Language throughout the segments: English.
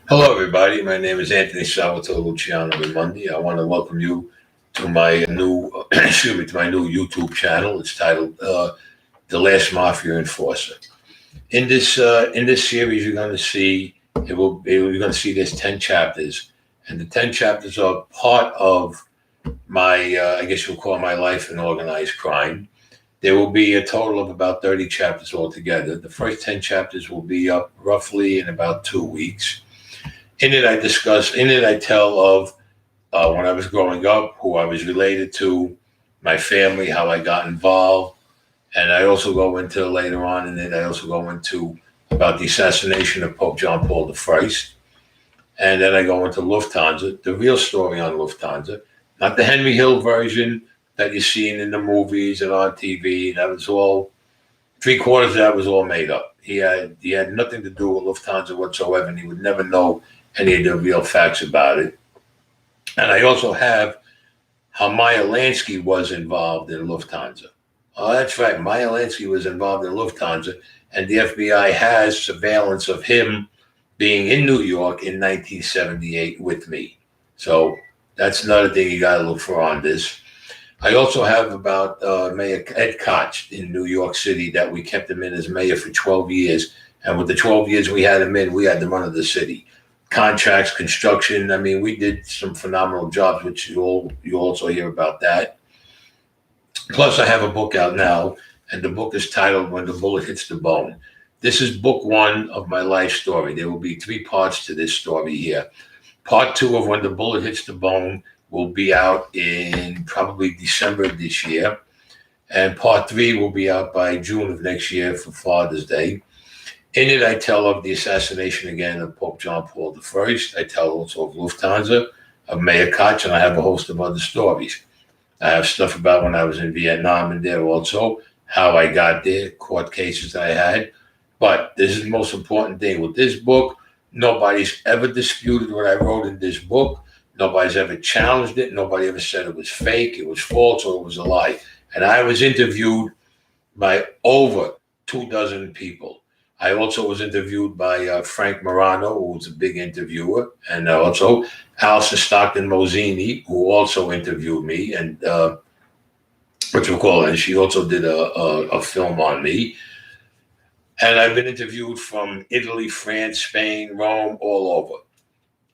Hello, everybody. My name is Anthony Salvatore Luciano Raimondi. I want to welcome you to my new, to my new YouTube channel. It's titled "The Last Mafia Enforcer." In this series, you're going to see you're going to see there's 10 chapters, and the 10 chapters are part of my I guess you'll call my life in organized crime. There will be a total of about 30 chapters altogether. The first 10 chapters will be up roughly in about 2 weeks. In it, I tell of when I was growing up, who I was related to, my family, how I got involved. And I also go into later on in it, I also go into about the assassination of Pope John Paul I. And then I go into Lufthansa, the real story on Lufthansa, not the Henry Hill version that you're seeing in the movies and on TV. That was all, three-quarters of that was all made up. He had nothing to do with Lufthansa whatsoever, and he would never know any of the real facts about it. And I also have how Meyer Lansky was involved in Lufthansa. Oh, that's right. Meyer Lansky was involved in Lufthansa, and the FBI has surveillance of him being in New York in 1978 with me. So that's another thing you got to look for on this. I also have about Mayor Ed Koch in New York City that we kept him in as mayor for 12 years. And with the 12 years we had him in, we had the run of the city. Contracts, construction. I mean, we did some phenomenal jobs, which you also hear about that. Plus, I have a book out now, and the book is titled "When the Bullet Hits the Bone." This is book one of my life story. There will be three parts to this story here. Part two of "When the Bullet Hits the Bone" will be out in probably December of this year, and part three will be out by June of next year for Father's Day. In it, I tell of the assassination again of Pope John Paul I. I tell also of Lufthansa, of Mayor Koch, and I have a host of other stories. I have stuff about when I was in Vietnam in there also, how I got there, court cases I had. But this is the most important thing. With this book, nobody's ever disputed what I wrote in this book. Nobody's ever challenged it. Nobody ever said it was fake, it was false, or it was a lie. And I was interviewed by over 2 dozen people. I also was interviewed by Frank Morano, who was a big interviewer, and also Alison Stockton Mosini, who also interviewed me, and what you call it. And she also did a film on me. And I've been interviewed from Italy, France, Spain, Rome, all over.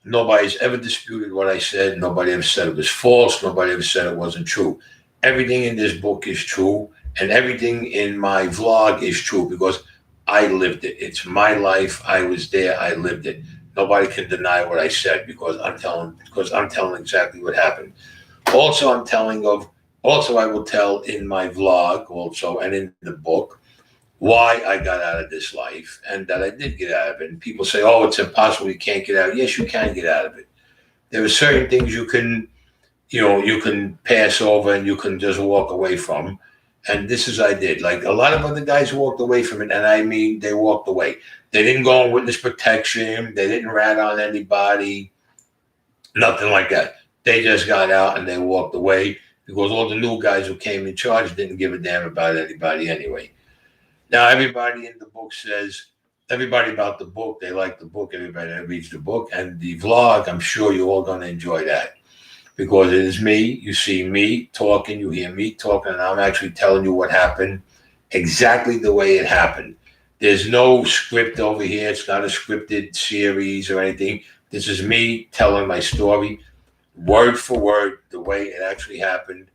Nobody's ever disputed what I said. Nobody ever said it was false. Nobody ever said it wasn't true. Everything in this book is true, and everything in my vlog is true because I lived it. It's my life. I was there. I lived it. Nobody can deny what I said because I'm telling exactly what happened. Also, I'm telling of. Also, I will tell in my vlog also and in the book why I got out of this life and that I did get out of it. And people say, "Oh, it's impossible. You can't get out." Yes, you can get out of it. There are certain things you can pass over and you can just walk away from. And this is I did. Like a lot of other guys walked away from it, and I mean they walked away. They didn't go on witness protection. They didn't rat on anybody. Nothing like that. They just got out and they walked away because all the new guys who came in charge didn't give a damn about anybody anyway. Now everybody in the book says everybody about the book. They like the book. Everybody that reads the book and the vlog. I'm sure you're all going to enjoy that because it is me. You see me talking, you hear me talking, and I'm actually telling you what happened exactly the way it happened. There's no script over here. It's not a scripted series or anything. This is me telling my story word for word the way it actually happened.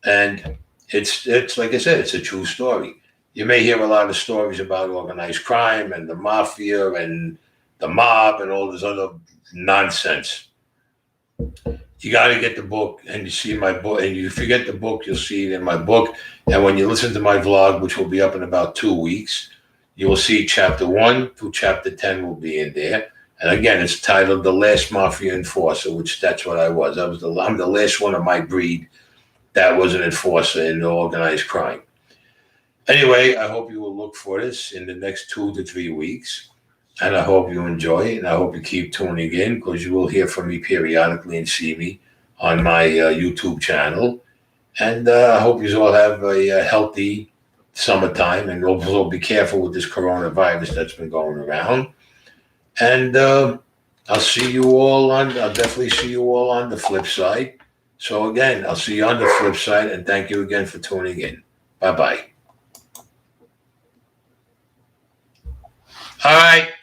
And it's like I said, it's a true story. You may hear a lot of stories about organized crime and the mafia and the mob and all this other nonsense. You got to get the book and you see my book. And if you get the book, you'll see it in my book. And when you listen to my vlog, which will be up in about 2 weeks, you will see chapter 1 through chapter 10 will be in there. And again, it's titled "The Last Mafia Enforcer," which that's what I was. I'm the last one of my breed that was an enforcer in the organized crime. Anyway, I hope you will look for this in the next 2 to 3 weeks. And I hope you enjoy it. And I hope you keep tuning in because you will hear from me periodically and see me on my YouTube channel. And I hope you all have a healthy summertime. And also be careful with this coronavirus that's been going around. And I'll see you all I'll definitely see you all on the flip side. So again, I'll see you on the flip side, and thank you again for tuning in. Bye bye. All right.